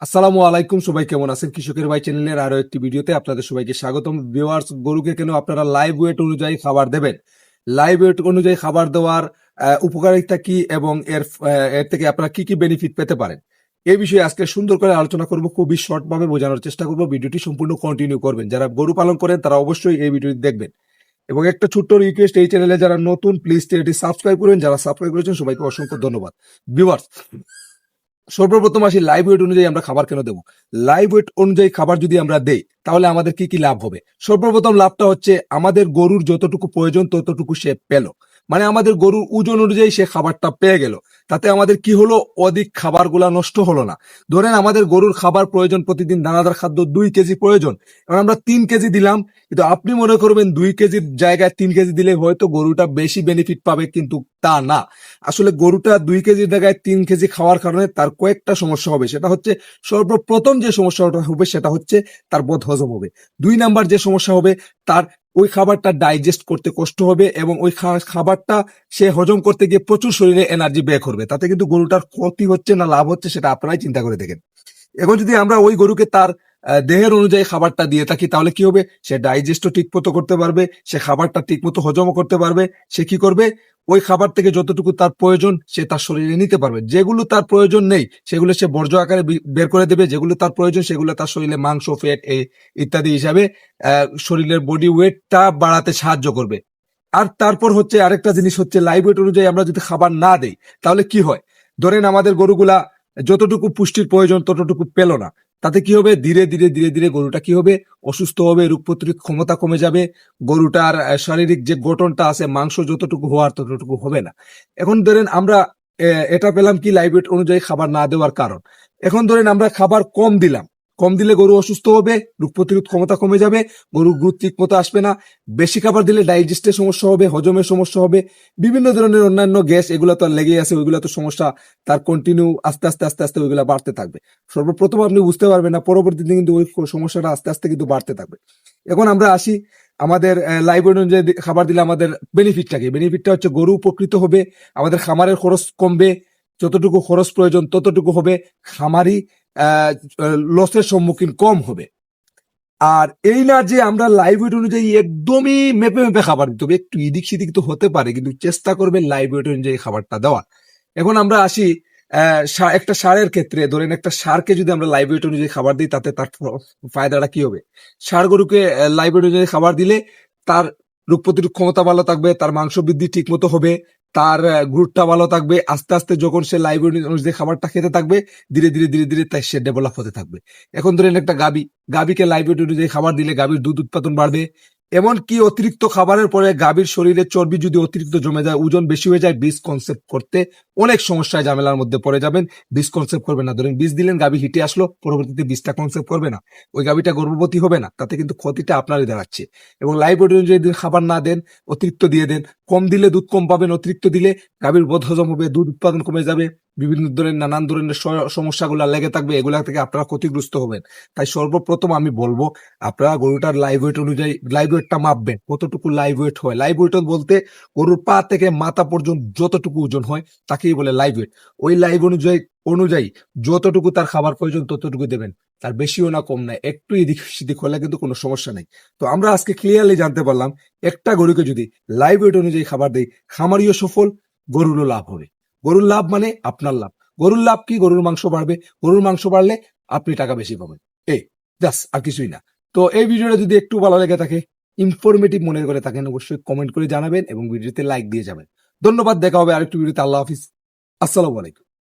আসসালামু আলাইকুম, সবাই কেমন আছেন? কৃষকের ভাই চ্যানেলের আরো একটি ভিডিওতে আপনাদের সবাইকে স্বাগতম। ভিউয়ার্স, গরুকে কেন আপনারা লাইভ ওয়েট অনুযায়ী খাবার দেবেন, লাইভ ওয়েট অনুযায়ী খাবার দেওয়ার উপকারিতা কি এবং এর থেকে আপনারা কি কি বেনিফিট পেতে পারেন, এই বিষয়ে আজকে সুন্দর করে আলোচনা করব। খুবই শর্ট ভাবে বোঝানোর চেষ্টা করব। ভিডিওটি সম্পূর্ণ কন্টিনিউ করবেন। যারা গরু পালন করেন তারা অবশ্যই এই ভিডিওটি দেখবেন। এবং একটা ছোট্ট রিকোয়েস্ট, এই চ্যানেলে যারা নতুন প্লিজ চ্যানেলটি সাবস্ক্রাইব করবেন। যারা সাবস্ক্রাইব করেছেন সবাইকে অসংখ্য ধন্যবাদ। ভিউয়ার্স, সর্বপ্রথম আসি লাইভ ওয়েট অনুযায়ী আমরা খাবার কেন দেবো। লাইভ ওয়েট অনুযায়ী খাবার যদি আমরা দেই তাহলে আমাদের কি কি লাভ হবে? সর্বপ্রথম লাভটা হচ্ছে আমাদের গরুর যতটুকু প্রয়োজন ততটুকু সে পেল, মানে আমাদের গরুর ওজন অনুযায়ী সে খাবারটা পেয়ে গেল। তাতে আমাদের কি হলো, অধিক খাবারগুলা নষ্ট হলো না। ধরেন আমাদের গরুর খাবার প্রয়োজন প্রতিদিন দানাদার খাদ্য 2 কেজি প্রয়োজন, এবং আমরা 3 কেজি দিলাম। কিন্তু আপনি মনে করবেন 2 কেজির জায়গায় 3 কেজি দিলে হয়তো গরুটা বেশি বেনিফিট পাবে, কিন্তু তা না। আসলে গরুটা 2 কেজির জায়গায় 3 কেজি খাওয়ার কারণে তার কয়েকটা সমস্যা হবে। সেটা হচ্ছে, সর্বপ্রথম যে সমস্যাটা হবে সেটা হচ্ছে তার বদ হজম হবে। 2 নাম্বার যে সমস্যা হবে, তার ওই খাবারটা ডাইজেস্ট করতে কষ্ট হবে, এবং ওই খাবারটা সে হজম করতে গিয়ে প্রচুর শরীরে এনার্জি ব্যয় করবে। তাতে কিন্তু গরুটার ক্ষতি হচ্ছে না লাভ হচ্ছে, সেটা আপনারাই চিন্তা করে দেখেন। এখন যদি আমরা ওই গরুকে তার দেহের অনুযায়ী খাবারটা দিয়ে থাকি তাহলে কি হবে, সে ডাইজেস্টও ঠিক মতো করতে পারবে, সে খাবারটা ঠিক মতো হজমও করতে পারবে। সে কি করবে, ওই খাবার থেকে যতটুকু তার প্রয়োজন সে তার শরীরে নিতে পারবে। যেগুলো তার প্রয়োজন নেই সেগুলো সে বর্জ্য আকারে বের করে দেবে। যেগুলো তার প্রয়োজন সেগুলো তার শরীরে মাংস, ফ্যাট ইত্যাদি হিসাবে শরীরের বডি ওয়েটটা বাড়াতে সাহায্য করবে। আর তারপর হচ্ছে আরেকটা জিনিস হচ্ছে, লাইভ ওয়েট অনুযায়ী আমরা যদি খাবার না দেই তাহলে কি হয়। ধরেন আমাদের গরুগুলা যতটুকু পুষ্টির প্রয়োজন ততটুকু পেল না। তাতে কি হবে, ধীরে ধীরে ধীরে ধীরে গরুটা কি হবে, অসুস্থ হবে, রোগ প্রতিরোধ ক্ষমতা কমে যাবে। গরুটার শারীরিক যে গঠনটা আছে, মাংস যতটুকু হওয়ার ততটুকু হবে না। এখন ধরেন আমরা এটা পেলাম কি, লাইভ ওয়েট অনুযায়ী খাবার না দেওয়ার কারণ। এখন ধরেন আমরা খাবার কম দিলাম, কম দিলে গরু অসুস্থ হবে, রোগ প্রতিরোধ ক্ষমতা কমে যাবে, গরুর গ্রোথ ঠিক মতো আসবে না। বেশি খাবার দিলে ডাইজেস্টের সমস্যা হবে, হজমের সমস্যা হবে, বিভিন্ন ধরনের অন্যান্য গ্যাস এগুলো তো আর লেগেই আছে, ওইগুলো তো সমস্যা তার কন্টিনিউ আস্তে আস্তে আস্তে আস্তে ওইগুলো বাড়তে থাকবে। সর্বপ্রথম আপনি বুঝতে পারবেন না, পরবর্তীতে কিন্তু ওই সমস্যাটা আস্তে আস্তে কিন্তু বাড়তে থাকবে। এখন আমরা আসি আমাদের লাইভ অনুযায়ী খাবার দিলে আমাদের বেনিফিটটাকে। বেনিফিটটা হচ্ছে গরু উপকৃত হবে, আমাদের খামারের খরচ কমবে, যতটুকু খরচ প্রয়োজন ততটুকু হবে, খামারি লসের সম্মুখীন কম হবে। আর এই না যে আমরা লাইভ ওয়েট অনুযায়ী একদমই মেপে মেপে খাবার দিতে হবে, একটু এদিক সেদিক তো হতে পারে, কিন্তু চেষ্টা করবেন লাইভ ওয়েট অনুযায়ী খাবারটা দেওয়ার। এখন আমরা আসি একটা সারের ক্ষেত্রে। ধরেন একটা সারকে যদি আমরা লাইভ ওয়েট অনুযায়ী খাবার দিই তাতে তার ফায়দাটা কি হবে। সার গরুকে লাইভ ওয়েট অনুযায়ী খাবার দিলে তার রোগ প্রতিরোধ ক্ষমতা ভালো থাকবে, তার মাংস বৃদ্ধি ঠিক মতো হবে, তার গ্রোথটা ভালো থাকবে। আস্তে আস্তে যখন সে লাইভ ওয়েট অনুযায়ী খাবারটা খেতে থাকবে, ধীরে ধীরে ধীরে ধীরে তাই সে ডেভেলপ হতে থাকবে। এখন ধরেন একটা গাভীকে লাইভ ওয়েট অনুযায়ী খাবার দিলে গাভীর দুধ উৎপাদন বাড়বে। এমনকি অতিরিক্ত খাবারের পরে গাভীর শরীরে চর্বি যদি অতিরিক্ত জমে যায়, ওজন বেশি হয়ে যায়, বীজ কনসেপ্ট করতে অনেক সমস্যায় ঝামেলার মধ্যে পড়ে যাবেন। বীজ কনসেপ্ট করবে না। ধরেন বীজ দিলেন, গাভী হিটে আসলো, পরবর্তীতে বীজটা কনসেপ্ট করবে না, ওই গাভীটা গর্ভবতী হবে না। তাতে কিন্তু ক্ষতিটা আপনারই দাঁড়াচ্ছে। এবং লাইভ ওয়েট অনুযায়ী খাবার না দেন, অতিরিক্ত দিয়ে দেন। কম দিলে দুধ কম পাবেন, অতিরিক্ত দিলে গাভীর বদ হজম হবে, দুধ উৎপাদন কমে যাবে, বিভিন্ন ধরনের নানান ধরনের সমস্যাগুলো লেগে থাকবে, এগুলা থেকে আপনারা ক্ষতিগ্রস্ত হবেন। তাই সর্বপ্রথম আমি বলবো, আপনারা গরুটার লাইভ ওয়েট অনুযায়ী লাইভ ওয়েটটা মাপবেন। কতটুকু লাইভ ওয়েট হয়, লাইভ ওয়েট বলতে গরুর পা থেকে মাথা পর্যন্ত যতটুকু ওজন হয় তাকেই বলে লাইভ ওয়েট। ওই লাইভ অনুযায়ী যতটুকু তার খাবার প্রয়োজন ততটুকু দেবেন, তার বেশিও না কম না। একটু এদিক সেদিক হলে কিন্তু কোনো সমস্যা নেই। তো আমরা আজকে ক্লিয়ারলি জানতে পারলাম, একটা গরুকে যদি লাইভ ওয়েট অনুযায়ী খাবার দেই, খামারিও সফল, গরুরও লাভ হবে। গরুর লাভ মানে আপনার লাভ। গরুর লাভ কি, গরুর মাংস বাড়বে, গরুর মাংস বাড়লে আপনি টাকা বেশি পাবেন। এই জাস্ট, আর কিছুই না। তো এই ভিডিওটা যদি একটু ভালো লেগে থাকে, ইনফরমেটিভ মনে করে থাকেন, অবশ্যই কমেন্ট করে জানাবেন এবং ভিডিওতে লাইক দিয়ে যাবেন। ধন্যবাদ। দেখা হবে আরেকটু ভিডিওতে। আল্লাহ হাফিজ, আসসালামু আলাইকুম।